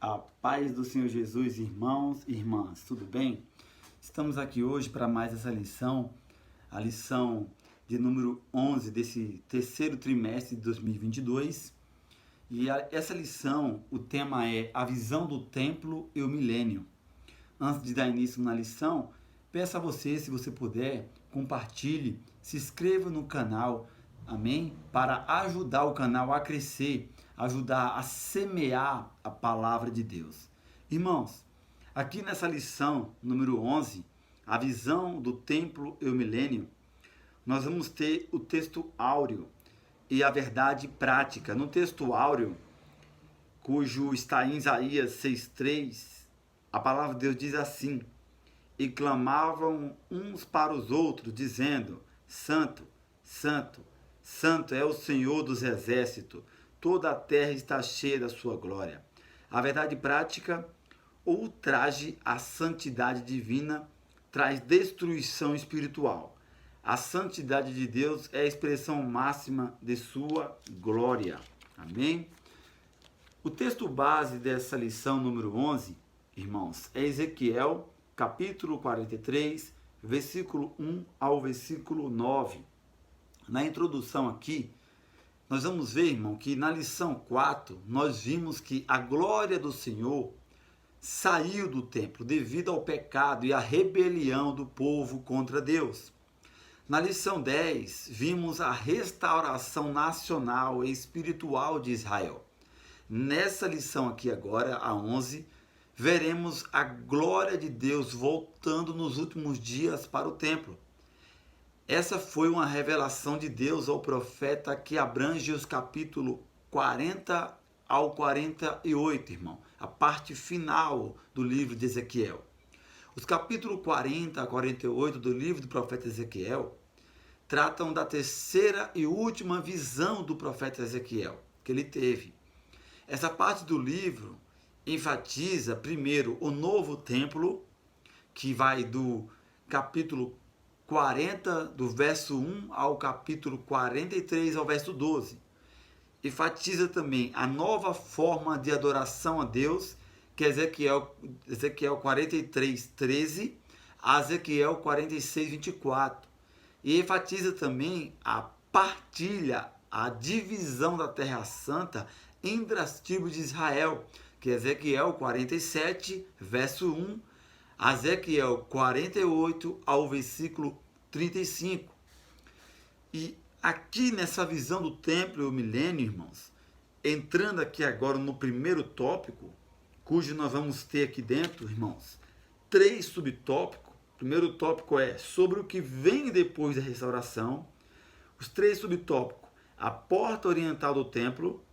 A paz do Senhor Jesus, irmãos e irmãs, tudo bem? Estamos aqui hoje para mais essa lição, a lição de número 11 desse terceiro trimestre de 2022. Essa lição, o tema é a visão do templo e o milênio. Antes de dar início na lição, peço a você, se você puder, compartilhe, se inscreva no canal, amém? Para ajudar o canal a crescer, ajudar a semear a palavra de Deus. Irmãos, aqui nessa lição número 11, a visão do templo e o milênio, nós vamos ter o texto áureo e a verdade prática. No texto áureo, cujo está em Isaías 6:3, a palavra de Deus diz assim: e clamavam uns para os outros, dizendo: Santo, Santo, Santo é o Senhor dos exércitos, toda a terra está cheia da sua glória. A verdade prática, o ultraje à santidade divina, traz destruição espiritual. A santidade de Deus é a expressão máxima de sua glória. Amém? O texto base dessa lição número 11, irmãos, é Ezequiel, capítulo 43, versículo 1 ao versículo 9. Na introdução aqui, nós vamos ver, irmão, que na lição 4, nós vimos que a glória do Senhor saiu do templo devido ao pecado e à rebelião do povo contra Deus. Na lição 10, vimos a restauração nacional e espiritual de Israel. Nessa lição aqui agora, a 11, veremos a glória de Deus voltando nos últimos dias para o templo. Essa foi uma revelação de Deus ao profeta que abrange os capítulos 40 ao 48, irmão. A parte final do livro de Ezequiel. Os capítulos 40 a 48 do livro do profeta Ezequiel tratam da terceira e última visão do profeta Ezequiel, que ele teve. Essa parte do livro enfatiza, primeiro, o novo templo, que vai do capítulo 40, do verso 1 ao capítulo 43, ao verso 12. Enfatiza também a nova forma de adoração a Deus, que é Ezequiel 43, 13 a Ezequiel 46, 24. E enfatiza também a partilha, a divisão da Terra Santa entre as tribos de Israel, que é Ezequiel 47, verso 1, a Ezequiel 48, ao versículo 35. E aqui nessa visão do templo e o milênio, irmãos, entrando aqui agora no primeiro tópico, cujo nós vamos ter aqui dentro, irmãos, 3 subtópicos. O primeiro tópico é sobre o que vem depois da restauração. Os 3 subtópicos: a porta oriental do templo.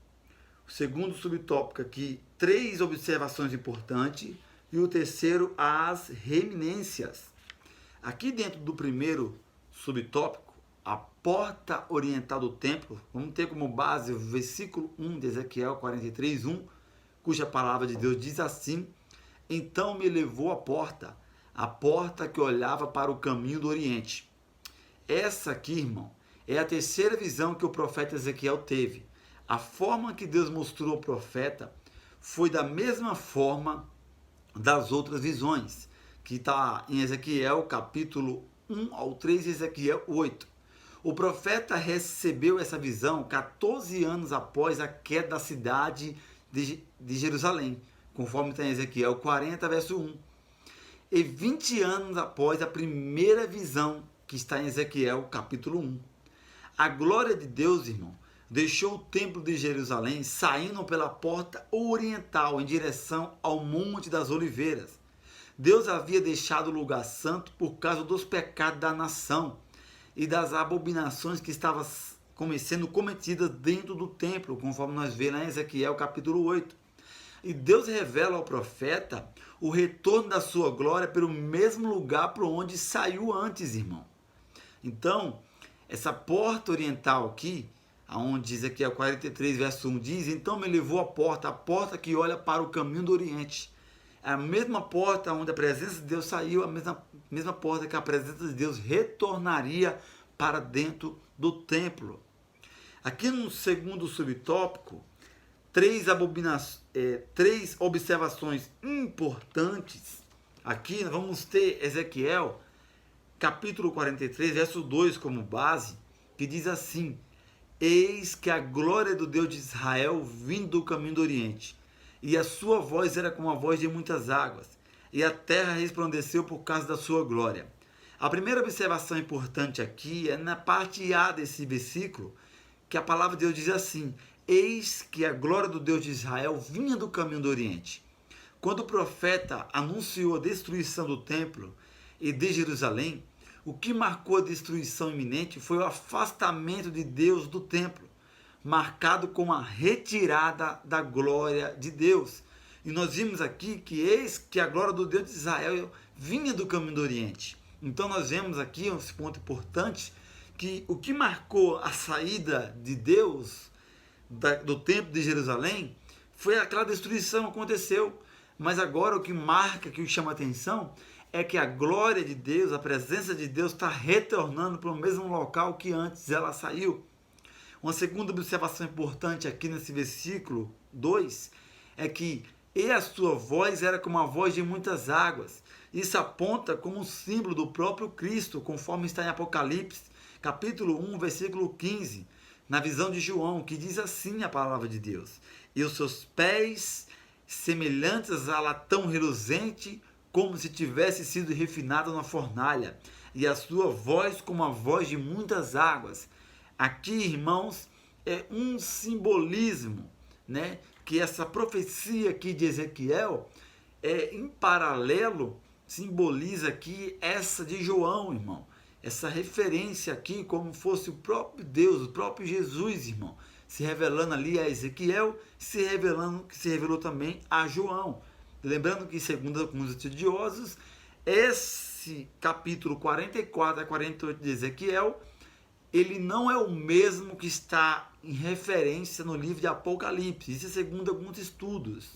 O segundo subtópico aqui, 3 observações importantes. E o terceiro, as reminências. Aqui dentro do primeiro subtópico, a porta oriental do templo, vamos ter como base o versículo 1 de Ezequiel 43, 1, cuja palavra de Deus diz assim: então me levou a porta que olhava para o caminho do Oriente. Essa aqui, irmão, é a terceira visão que o profeta Ezequiel teve. A forma que Deus mostrou ao profeta foi da mesma forma das outras visões, que está em Ezequiel capítulo 1 ao 3 e Ezequiel 8. O profeta recebeu essa visão 14 anos após a queda da cidade de Jerusalém, conforme está em Ezequiel 40, verso 1. E 20 anos após a primeira visão, que está em Ezequiel capítulo 1. A glória de Deus, irmão, deixou o templo de Jerusalém saindo pela porta oriental em direção ao Monte das Oliveiras. Deus havia deixado o lugar santo por causa dos pecados da nação e das abominações que estavam sendo cometidas dentro do templo, conforme nós vemos lá em Ezequiel capítulo 8. E Deus revela ao profeta o retorno da sua glória pelo mesmo lugar para onde saiu antes, irmão. Então, essa porta oriental aqui, aonde Ezequiel 43, verso 1 diz: então me levou a porta que olha para o caminho do Oriente. É a mesma porta onde a presença de Deus saiu, a mesma porta que a presença de Deus retornaria para dentro do templo. Aqui no segundo subtópico, três observações importantes. Aqui nós vamos ter Ezequiel, capítulo 43, verso 2 como base, que diz assim: eis que a glória do Deus de Israel vinha do caminho do Oriente, e a sua voz era como a voz de muitas águas, e a terra resplandeceu por causa da sua glória. A primeira observação importante aqui é na parte A desse versículo, que a palavra de Deus diz assim: eis que a glória do Deus de Israel vinha do caminho do Oriente. Quando o profeta anunciou a destruição do templo e de Jerusalém, o que marcou a destruição iminente foi o afastamento de Deus do templo, marcado com a retirada da glória de Deus. E nós vimos aqui que eis que a glória do Deus de Israel vinha do caminho do Oriente. Então nós vemos aqui esse ponto importante, que o que marcou a saída de Deus do templo de Jerusalém foi aquela destruição que aconteceu. Mas agora o que marca, que chama a atenção, é que a glória de Deus, a presença de Deus está retornando para o mesmo local que antes ela saiu. Uma segunda observação importante aqui nesse versículo 2 é que e a sua voz era como a voz de muitas águas. Isso aponta como um símbolo do próprio Cristo, conforme está em Apocalipse, capítulo 1, versículo 15, na visão de João, que diz assim a palavra de Deus: e os seus pés semelhantes a latão reluzente, como se tivesse sido refinado na fornalha, e a sua voz como a voz de muitas águas. Aqui, irmãos, é um simbolismo, né? Que essa profecia aqui de Ezequiel, em paralelo, simboliza aqui essa de João, irmão. Essa referência aqui como fosse o próprio Deus, o próprio Jesus, irmão, se revelando ali a Ezequiel, que se revelou também a João. Lembrando que, segundo alguns estudiosos, esse capítulo 44 a 48 de Ezequiel, ele não é o mesmo que está em referência no livro de Apocalipse. Isso é segundo alguns estudos.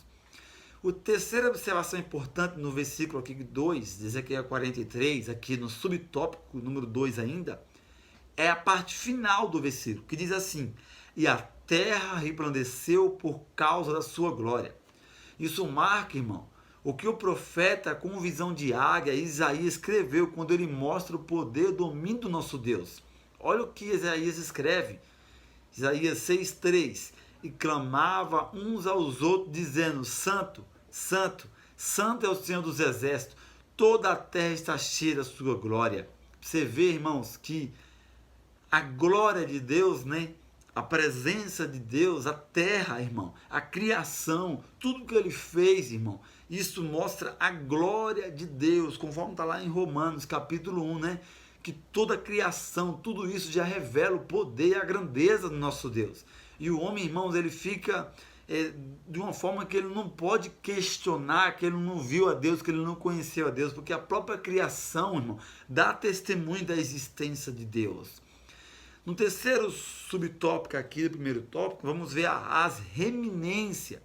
A terceira observação importante no versículo aqui 2, de Ezequiel 43, aqui no subtópico número 2 ainda, é a parte final do versículo, que diz assim: e a terra resplandeceu por causa da sua glória. Isso marca, irmão, o que o profeta, com visão de águia, Isaías escreveu quando ele mostra o poder e o domínio do nosso Deus. Olha o que Isaías escreve, Isaías 6,3: e clamava uns aos outros, dizendo: Santo, Santo, Santo é o Senhor dos Exércitos, toda a terra está cheia da sua glória. Você vê, irmãos, que a glória de Deus, né? A presença de Deus, a terra, irmão, a criação, tudo que ele fez, irmão, isso mostra a glória de Deus, conforme está lá em Romanos, capítulo 1, né? Que toda a criação, tudo isso já revela o poder e a grandeza do nosso Deus. E o homem, irmãos, ele fica de uma forma que ele não pode questionar, que ele não viu a Deus, que ele não conheceu a Deus, porque a própria criação, irmão, dá testemunho da existência de Deus. No terceiro subtópico aqui, do primeiro tópico, vamos ver as reminências.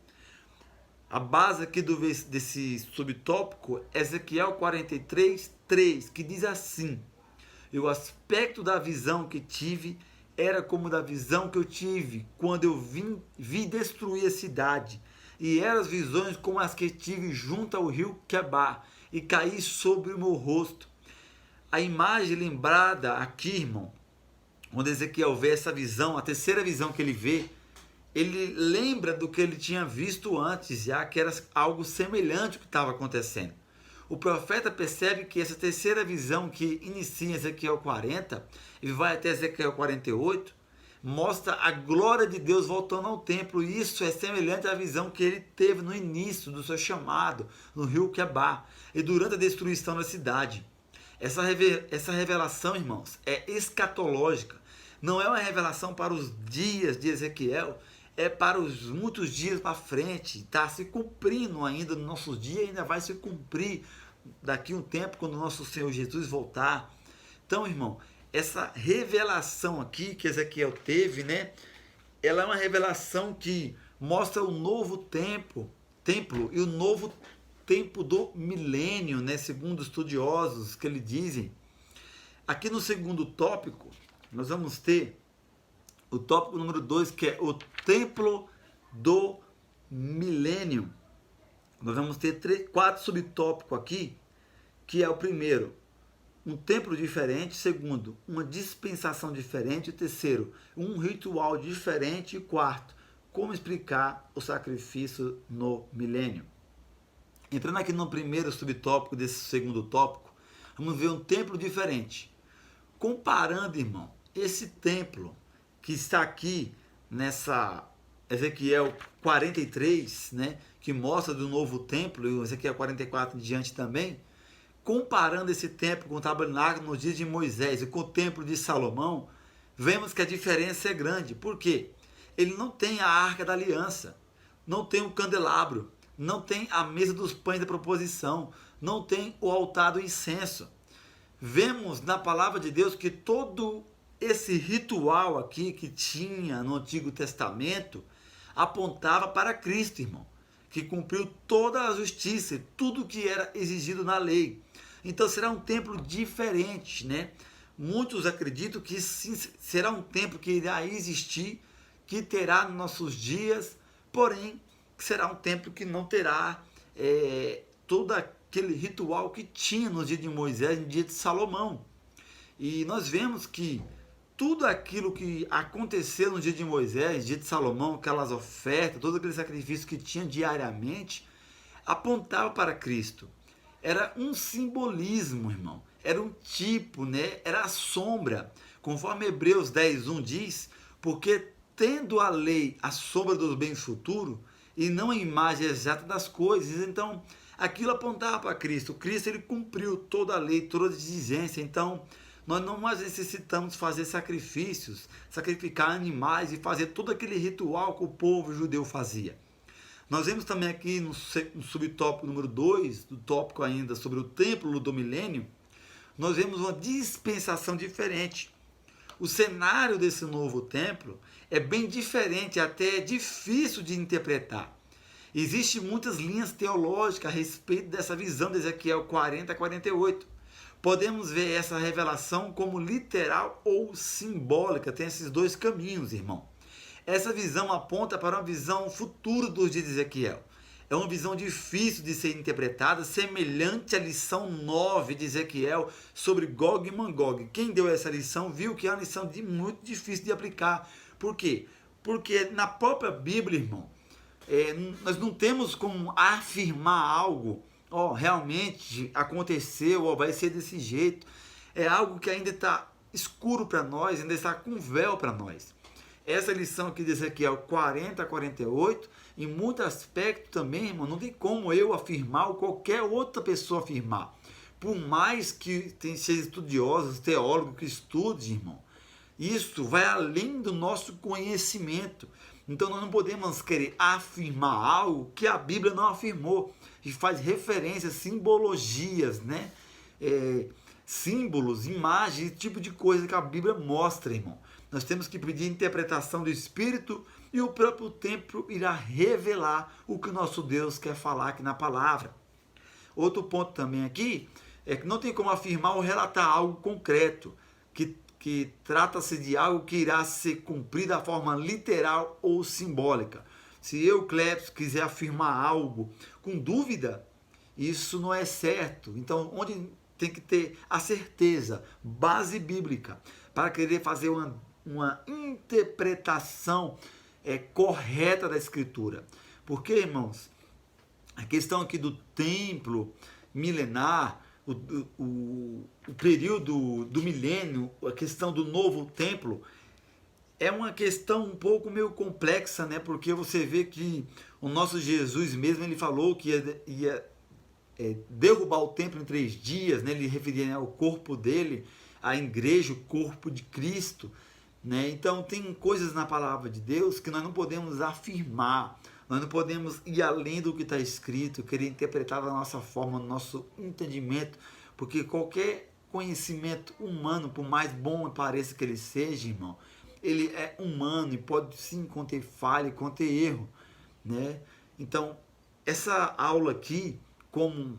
A base aqui desse subtópico é Ezequiel 43, 3, que diz assim: e o aspecto da visão que tive era como da visão que eu tive quando eu vi destruir a cidade. E eram as visões como as que tive junto ao rio Quebar, e caí sobre o meu rosto. A imagem lembrada aqui, irmão, quando Ezequiel vê essa visão, a terceira visão que ele vê, ele lembra do que ele tinha visto antes, já que era algo semelhante ao que estava acontecendo. O profeta percebe que essa terceira visão, que inicia em Ezequiel 40 e vai até Ezequiel 48, mostra a glória de Deus voltando ao templo. E isso é semelhante à visão que ele teve no início do seu chamado, no rio Quebar, e durante a destruição da cidade. Essa revelação, irmãos, é escatológica. Não é uma revelação para os dias de Ezequiel, é para os muitos dias para frente. Está se cumprindo ainda nos nossos dias, ainda vai se cumprir daqui a um tempo, quando o nosso Senhor Jesus voltar. Então, irmão, essa revelação aqui que Ezequiel teve, né? Ela é uma revelação que mostra o novo templo e o novo tempo do milênio, né? Segundo estudiosos que eles dizem. Aqui no segundo tópico, nós vamos ter o tópico número 2, que é o templo do milênio, nós vamos ter 4 subtópicos aqui, que é o primeiro, um templo diferente, segundo, uma dispensação diferente, terceiro, um ritual diferente, e quarto, como explicar o sacrifício no milênio. Entrando aqui no primeiro subtópico desse segundo tópico, vamos ver um templo diferente. Comparando, irmão, esse templo que está aqui nessa Ezequiel 43, né, que mostra do novo templo, e Ezequiel 44 em diante também, comparando esse templo com o tabernáculo nos dias de Moisés e com o templo de Salomão, vemos que a diferença é grande. Por quê? Ele não tem a arca da aliança, não tem o candelabro, não tem a mesa dos pães da proposição, não tem o altar do incenso. Vemos na palavra de Deus que todo esse ritual aqui que tinha no Antigo Testamento apontava para Cristo, irmão, que cumpriu toda a justiça, tudo que era exigido na lei. Então será um templo diferente, né? Muitos acreditam que sim, será um templo que irá existir, que terá nos nossos dias, porém será um templo que não terá todo aquele ritual que tinha no dia de Moisés, no dia de Salomão. E nós vemos que tudo aquilo que aconteceu no dia de Moisés, no dia de Salomão, aquelas ofertas, todo aquele sacrifício que tinha diariamente, apontava para Cristo. Era um simbolismo, irmão. Era um tipo, né? Era a sombra. Conforme Hebreus 10:1 diz, porque tendo a lei a sombra dos bens futuros e não a imagem exata das coisas, então aquilo apontava para Cristo. Cristo, ele cumpriu toda a lei, toda a exigência. Então nós não mais necessitamos fazer sacrifícios, sacrificar animais e fazer todo aquele ritual que o povo judeu fazia. Nós vemos também aqui no subtópico número 2, do tópico ainda sobre o templo do milênio, nós vemos uma dispensação diferente. O cenário desse novo templo é bem diferente, até é difícil de interpretar. Existem muitas linhas teológicas a respeito dessa visão de Ezequiel 40 a 48. Podemos ver essa revelação como literal ou simbólica, tem esses dois caminhos, irmão. Essa visão aponta para uma visão futura dos dias de Ezequiel. É uma visão difícil de ser interpretada, semelhante à lição 9 de Ezequiel sobre Gog e Magog. Quem deu essa lição viu que é uma lição muito difícil de aplicar. Por quê? Porque na própria Bíblia, irmão, nós não temos como afirmar algo, realmente aconteceu, vai ser desse jeito. É algo que ainda está escuro para nós, ainda está com véu para nós. Essa lição aqui de Ezequiel 40 a 48, em muito aspecto também, irmão, não tem como eu afirmar ou qualquer outra pessoa afirmar. Por mais que seja estudiosos, teólogos que estude, irmão, isso vai além do nosso conhecimento. Então nós não podemos querer afirmar algo que a Bíblia não afirmou. E faz referências, simbologias, né? Símbolos, imagens, tipo de coisa que a Bíblia mostra, irmão. Nós temos que pedir interpretação do Espírito e o próprio templo irá revelar o que o nosso Deus quer falar aqui na palavra. Outro ponto também aqui é que não tem como afirmar ou relatar algo concreto, que trata-se de algo que irá ser cumprido da forma literal ou simbólica. Se eu, Cleps, quiser afirmar algo com dúvida, isso não é certo. Então, onde tem que ter a certeza, base bíblica, para querer fazer uma interpretação correta da Escritura. Porque, irmãos, a questão aqui do templo milenar, o período do milênio, a questão do novo templo, é uma questão um pouco meio complexa, né? Porque você vê que o nosso Jesus mesmo, ele falou que ia derrubar o templo em 3 dias, né? Ele referia ao corpo dele, a igreja, o corpo de Cristo, né? Então tem coisas na palavra de Deus que nós não podemos afirmar, nós não podemos ir além do que está escrito, querer interpretar da nossa forma, do nosso entendimento, porque qualquer conhecimento humano, por mais bom pareça que ele seja, irmão, ele é humano e pode sim conter falha, conter erro, né? Então, essa aula aqui, como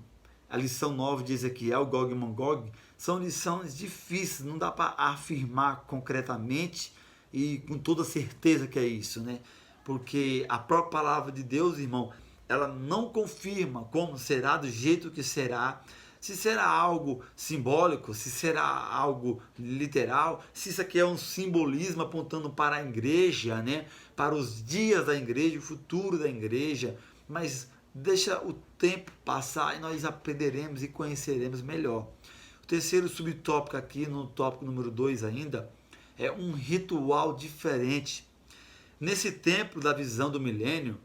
a lição 9 de Ezequiel, Gog e Magog, são lições difíceis, não dá para afirmar concretamente e com toda certeza que é isso, né? porque a própria palavra de Deus, irmão, ela não confirma como será, do jeito que será, se será algo simbólico, se será algo literal, se isso aqui é um simbolismo apontando para a igreja, né? Para os dias da igreja, o futuro da igreja, mas deixa o tempo passar e nós aprenderemos e conheceremos melhor. O terceiro subtópico aqui, no tópico número 2 ainda, é um ritual diferente. Nesse tempo da visão do milênio,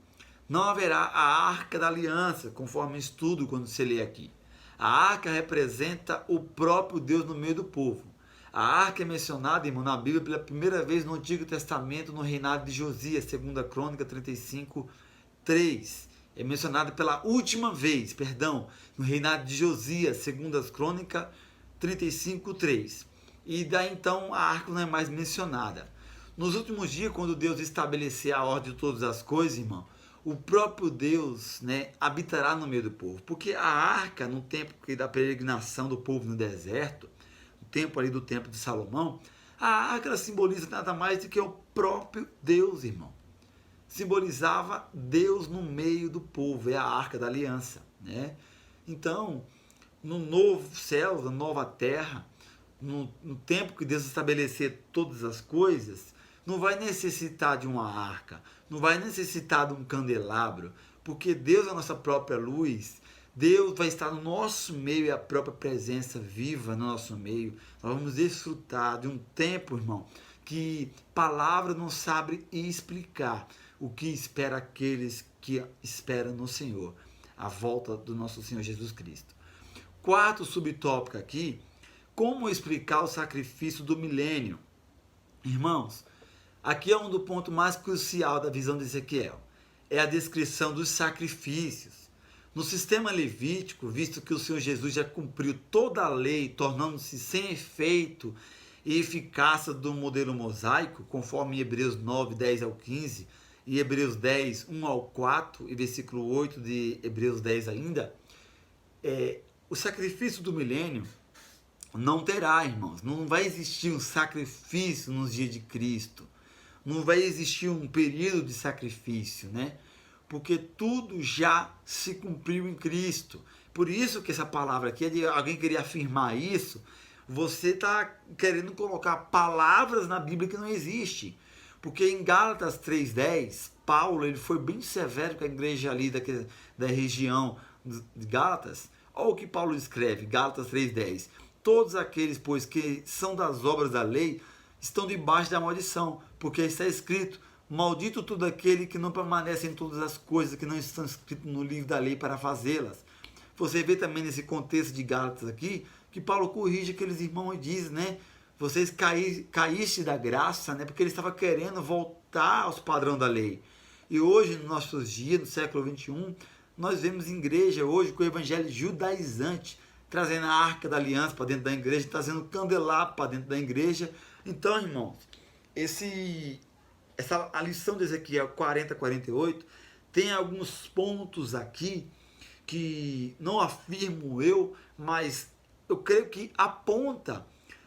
não haverá a Arca da Aliança, conforme estudo quando se lê aqui. A arca representa o próprio Deus no meio do povo. A arca é mencionada, irmão, na Bíblia pela primeira vez no Antigo Testamento, no reinado de Josias, 2 Crônica 35, 3. É mencionada pela última vez, no reinado de Josias, 2 Crônica 35, 3. E daí então a arca não é mais mencionada. Nos últimos dias, quando Deus estabelecer a ordem de todas as coisas, irmão, o próprio Deus, né, habitará no meio do povo. Porque a arca, no tempo da peregrinação do povo no deserto, no tempo ali do templo de Salomão, a arca ela simboliza nada mais do que o próprio Deus, irmão. Simbolizava Deus no meio do povo, é a arca da aliança, né? Então, no novo céu, na nova terra, no tempo que Deus estabelecer todas as coisas, não vai necessitar de uma arca, não vai necessitar de um candelabro, porque Deus é a nossa própria luz, Deus vai estar no nosso meio e a própria presença viva no nosso meio. Nós vamos desfrutar de um tempo, irmão, que palavra não sabe explicar o que espera aqueles que esperam no Senhor, a volta do nosso Senhor Jesus Cristo. Quarto subtópico aqui, como explicar o sacrifício do milênio? Irmãos, aqui é um dos pontos mais crucial da visão de Ezequiel. É a descrição dos sacrifícios. No sistema levítico, visto que o Senhor Jesus já cumpriu toda a lei, tornando-se sem efeito e eficácia do modelo mosaico, conforme Hebreus 9, 10 ao 15, e Hebreus 10, 1 ao 4, e versículo 8 de Hebreus 10 ainda, o sacrifício do milênio não terá, irmãos. Não vai existir um sacrifício nos dias de Cristo. Não vai existir um período de sacrifício, né? Porque tudo já se cumpriu em Cristo. Por isso que essa palavra aqui, alguém queria afirmar isso, você está querendo colocar palavras na Bíblia que não existem. Porque em Gálatas 3,10, Paulo ele foi bem severo com a igreja ali da região de Gálatas. Olha o que Paulo escreve, Gálatas 3,10. Todos aqueles, pois, que são das obras da lei, estão debaixo da maldição, porque está escrito, maldito todo aquele que não permanece em todas as coisas que não estão escritas no livro da lei para fazê-las. Você vê também nesse contexto de Gálatas aqui, que Paulo corrige aqueles irmãos e diz, né, vocês caíste da graça, né, porque ele estava querendo voltar aos padrões da lei. E hoje, nos nossos dias, no século 21, nós vemos igreja hoje com o evangelho judaizante, trazendo a arca da aliança para dentro da igreja, trazendo candelabro para dentro da igreja. Então, irmãos, a lição de Ezequiel 40, 48 tem alguns pontos aqui que não afirmo eu, mas eu creio que aponta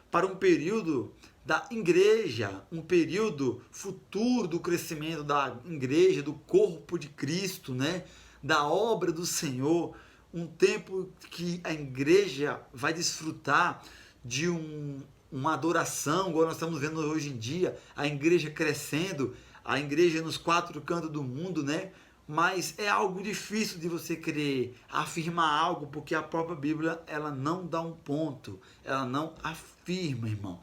para um período da igreja, um período futuro do crescimento da igreja, do corpo de Cristo, né? Da obra do Senhor, um tempo que a igreja vai desfrutar de uma adoração, igual nós estamos vendo hoje em dia, a igreja crescendo, a igreja nos quatro cantos do mundo, né? Mas é algo difícil de você querer afirmar algo, porque a própria Bíblia, ela não dá um ponto, ela não afirma, irmão.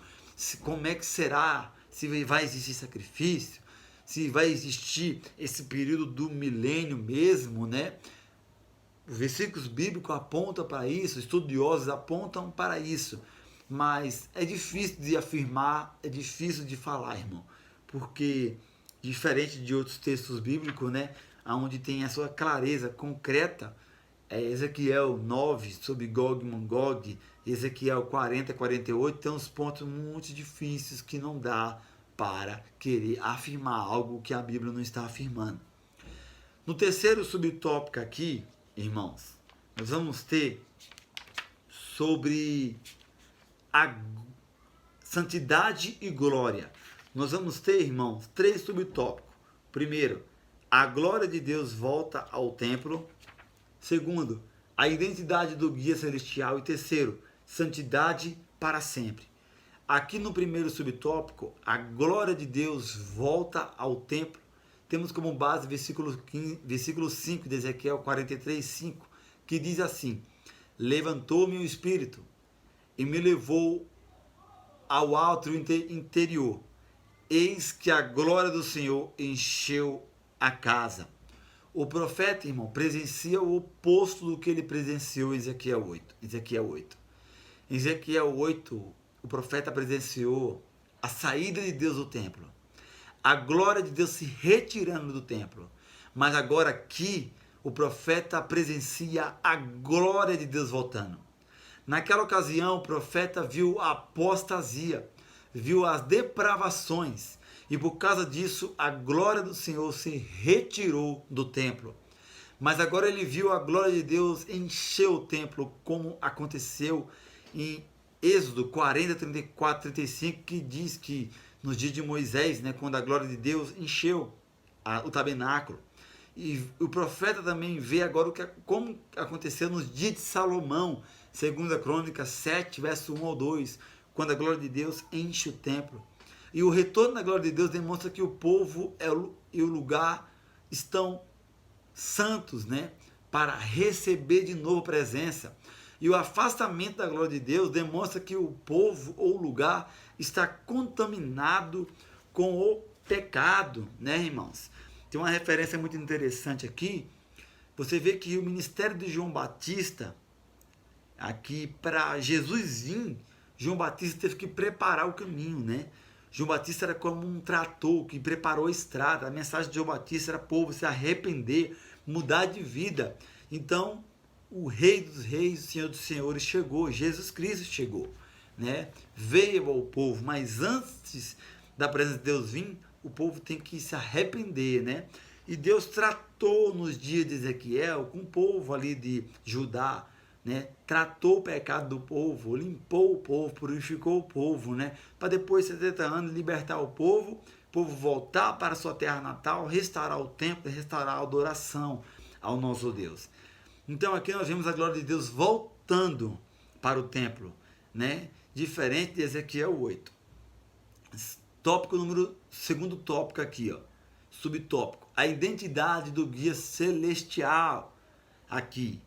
Como é que será? Se vai existir sacrifício? Se vai existir esse período do milênio mesmo, né? Os versículos bíblicos apontam para isso, estudiosos apontam para isso, mas é difícil de afirmar, é difícil de falar, irmão, porque diferente de outros textos bíblicos, né, onde tem a sua clareza concreta, Ezequiel 9 sobre Gog e Magog, Ezequiel 40, 48, tem uns pontos muito difíceis que não dá para querer afirmar algo que a Bíblia não está afirmando. No terceiro subtópico aqui, irmãos, nós vamos ter sobre a santidade e glória. Nós vamos ter, irmãos, 3 subtópicos. Primeiro, a glória de Deus volta ao templo. Segundo, a identidade do guia celestial. E terceiro, santidade para sempre. Aqui no primeiro subtópico, a glória de Deus volta ao templo. Temos como base versículo 5 de Ezequiel 43, 5, que diz assim: levantou-me o Espírito e me levou ao átrio interior. Eis que a glória do Senhor encheu a casa. O profeta, irmão, presencia o oposto do que ele presenciou em Ezequiel 8. Em Ezequiel 8, o profeta presenciou a saída de Deus do templo, a glória de Deus se retirando do templo. Mas agora aqui, o profeta presencia a glória de Deus voltando. Naquela ocasião, o profeta viu a apostasia, viu as depravações, e por causa disso, a glória do Senhor se retirou do templo. Mas agora ele viu a glória de Deus encher o templo, como aconteceu em Êxodo 40, 34, 35, que diz que nos dias de Moisés, né, quando a glória de Deus encheu o tabernáculo. E o profeta também vê agora como aconteceu nos dias de Salomão, 2 Crônicas 7, verso 1 ao 2, quando a glória de Deus enche o templo. E o retorno da glória de Deus demonstra que o povo e o lugar estão santos, né, para receber de novo a presença. E o afastamento da glória de Deus demonstra que o povo ou o lugar está contaminado com o pecado, né, irmãos? Tem uma referência muito interessante aqui. Você vê que o ministério de João Batista, aqui para Jesus vir, João Batista teve que preparar o caminho, né? João Batista era como um trator que preparou a estrada. A mensagem de João Batista era povo se arrepender, mudar de vida. Então, o Rei dos Reis, o Senhor dos Senhores chegou, Jesus Cristo chegou, né? Veio ao povo, mas antes da presença de Deus vir, o povo tem que se arrepender, né? E Deus tratou nos dias de Ezequiel com o povo ali de Judá, né? Tratou o pecado do povo, limpou o povo, purificou o povo, né? Para depois de 70 anos libertar o povo voltar para a sua terra natal, restaurar o templo, restaurar a adoração ao nosso Deus. Então aqui nós vemos a glória de Deus voltando para o templo, né? Diferente de Ezequiel 8. Segundo tópico aqui, ó, subtópico, a identidade do guia celestial aqui.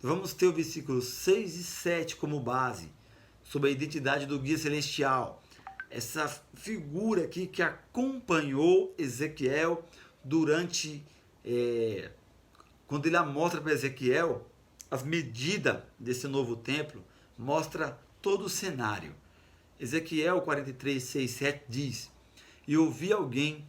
Vamos ter o versículo 6 e 7 como base, sobre a identidade do guia celestial. Essa figura aqui que acompanhou Ezequiel durante, quando ele mostra para Ezequiel as medidas desse novo templo, mostra todo o cenário. Ezequiel 43, 6, 7 diz: e ouvi alguém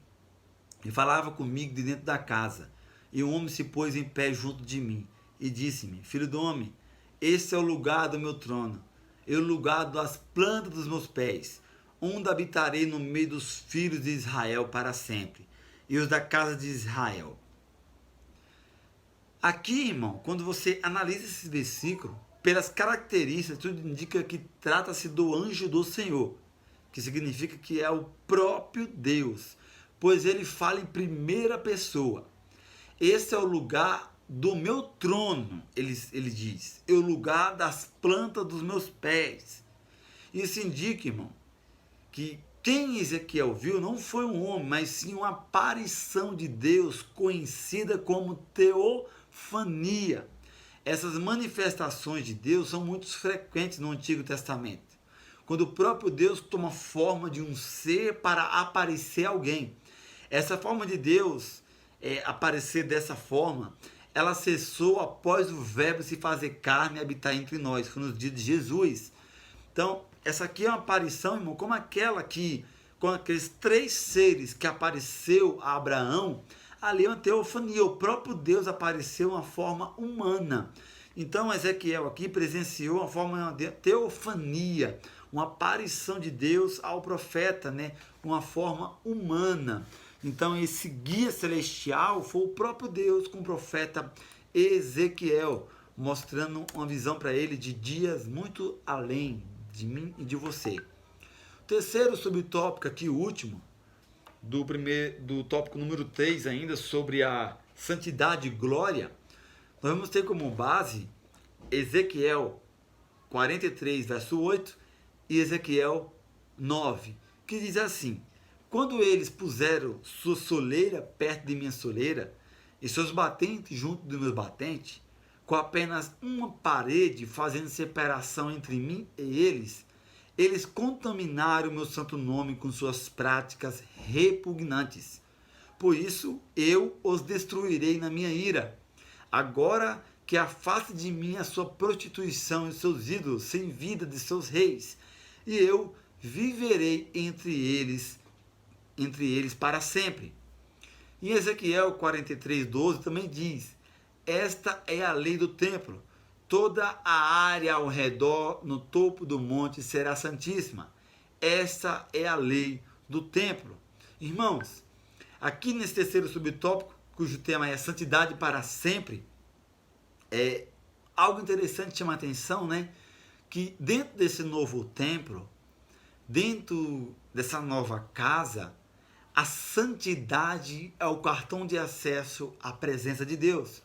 e falava comigo de dentro da casa, e um homem se pôs em pé junto de mim, e disse-me: filho do homem, este é o lugar do meu trono, e o lugar das plantas dos meus pés, onde habitarei no meio dos filhos de Israel para sempre, e os da casa de Israel. Aqui, irmão, quando você analisa esse versículo, pelas características, tudo indica que trata-se do anjo do Senhor, que significa que é o próprio Deus, pois ele fala em primeira pessoa. Esse é o lugar do meu trono, ele diz, é o lugar das plantas dos meus pés. Isso indica, irmão, que quem Ezequiel viu não foi um homem, mas sim uma aparição de Deus, conhecida como teofania. Essas manifestações de Deus são muito frequentes no Antigo Testamento, quando o próprio Deus toma forma de um ser para aparecer a alguém. Essa forma de Deus aparecer dessa forma, ela cessou após o verbo se fazer carne e habitar entre nós, foi nos dias de Jesus. Então, essa aqui é uma aparição, irmão, como aquela que, com aqueles 3 seres que apareceu a Abraão, ali é uma teofania, o próprio Deus apareceu uma forma humana. Então, Ezequiel aqui presenciou uma forma de teofania, uma aparição de Deus ao profeta, né? Uma forma humana. Então, esse guia celestial foi o próprio Deus com o profeta Ezequiel, mostrando uma visão para ele de dias muito além de mim e de você. O terceiro subtópico aqui, o último, do tópico número 3 ainda, sobre a santidade e glória, nós vamos ter como base Ezequiel 43, verso 8 e Ezequiel 9, que diz assim: quando eles puseram sua soleira perto de minha soleira e seus batentes junto dos meus batentes, com apenas uma parede fazendo separação entre mim e eles contaminaram o meu santo nome com suas práticas repugnantes. Por isso eu os destruirei na minha ira. Agora que afaste de mim a sua prostituição e os seus ídolos sem vida de seus reis, e eu viverei entre eles para sempre. Em Ezequiel 43:12 também diz: esta é a lei do templo. Toda a área ao redor, no topo do monte, será santíssima. Esta é a lei do templo. Irmãos, aqui nesse terceiro subtópico, cujo tema é santidade para sempre, é algo interessante, chama a atenção, né? Que dentro desse novo templo, dentro dessa nova casa, a santidade é o cartão de acesso à presença de Deus.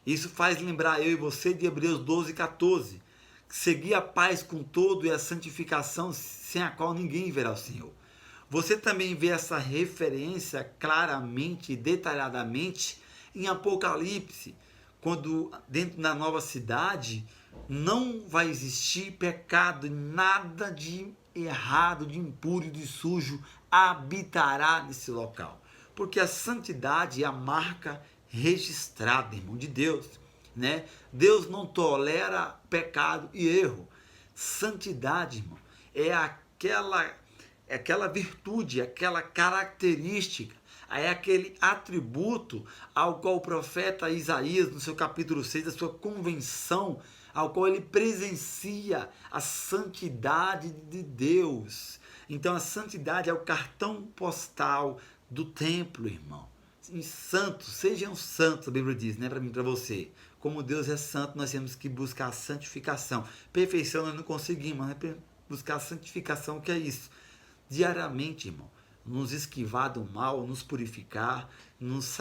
Isso faz lembrar eu e você de Hebreus 12:14, seguir a paz com todo e a santificação, sem a qual ninguém verá o Senhor. Você também vê essa referência claramente e detalhadamente em Apocalipse, quando dentro da nova cidade não vai existir pecado, nada de errado, de impuro, de sujo habitará nesse local, porque a santidade é a marca registrada, irmão, de Deus, né? Deus não tolera pecado e erro. Santidade, irmão, é aquela virtude, aquela característica, é aquele atributo ao qual o profeta Isaías, no seu capítulo 6, da sua convenção, ao qual ele presencia a santidade de Deus. Então a santidade é o cartão postal do templo, irmão. Santos, sejam santos, a Bíblia diz, né, para mim, para você. Como Deus é santo, nós temos que buscar a santificação. Perfeição nós não conseguimos, mas buscar a santificação, que é isso? Diariamente, irmão, nos esquivar do mal, nos purificar, nos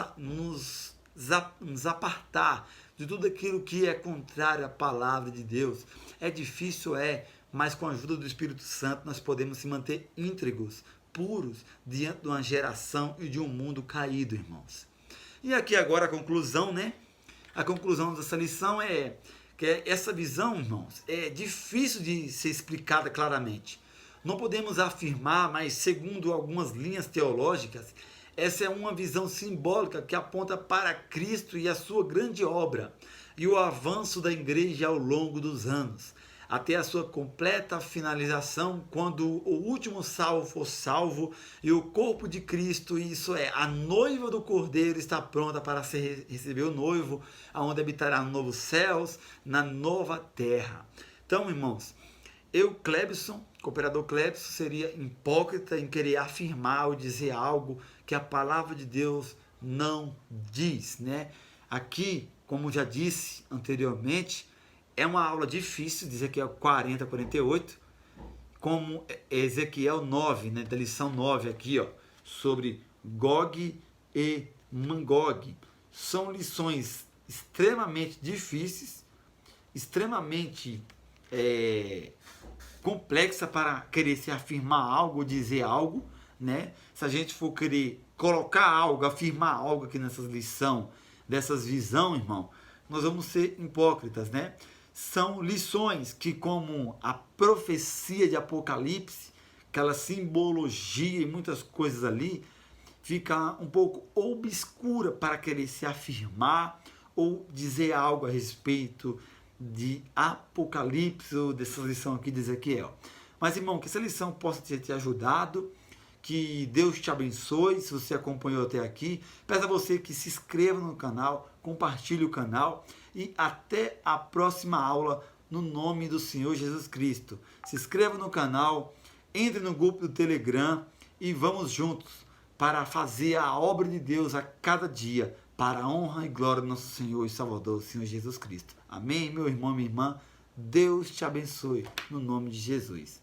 apartar de tudo aquilo que é contrário à palavra de Deus. É difícil, mas com a ajuda do Espírito Santo nós podemos se manter íntegros, puros, diante de uma geração e de um mundo caído, irmãos. E aqui agora a conclusão, né? A conclusão dessa lição é que essa visão, irmãos, é difícil de ser explicada claramente. Não podemos afirmar, mas segundo algumas linhas teológicas, essa é uma visão simbólica que aponta para Cristo e a sua grande obra e o avanço da igreja ao longo dos anos, até a sua completa finalização, quando o último salvo for salvo e o corpo de Cristo, isso é, a noiva do Cordeiro, está pronta para receber o noivo, aonde habitará no novo céus, na nova terra. Então, irmãos, eu, Clebson, cooperador Clebson, seria hipócrita em querer afirmar ou dizer algo que a palavra de Deus não diz, né? Aqui, como já disse anteriormente, é uma aula difícil, de Ezequiel 40 a 48, como Ezequiel 9, né, da lição 9 aqui, ó, sobre Gog e Magog. São lições extremamente difíceis, extremamente complexa para querer se afirmar algo ou dizer algo, né? Se a gente for querer colocar algo, afirmar algo aqui nessas lições, dessas visões, irmão, nós vamos ser hipócritas, né? São lições que, como a profecia de Apocalipse, aquela simbologia e muitas coisas ali, fica um pouco obscura para querer se afirmar ou dizer algo a respeito de Apocalipse ou dessa lição aqui de Ezequiel. Mas, irmão, que essa lição possa ter te ajudado, que Deus te abençoe, se você acompanhou até aqui. Peço a você que se inscreva no canal, compartilhe o canal e até a próxima aula no nome do Senhor Jesus Cristo. Se inscreva no canal, entre no grupo do Telegram e vamos juntos para fazer a obra de Deus a cada dia, para a honra e glória do nosso Senhor e Salvador, o Senhor Jesus Cristo. Amém, meu irmão, minha irmã? Deus te abençoe, no nome de Jesus.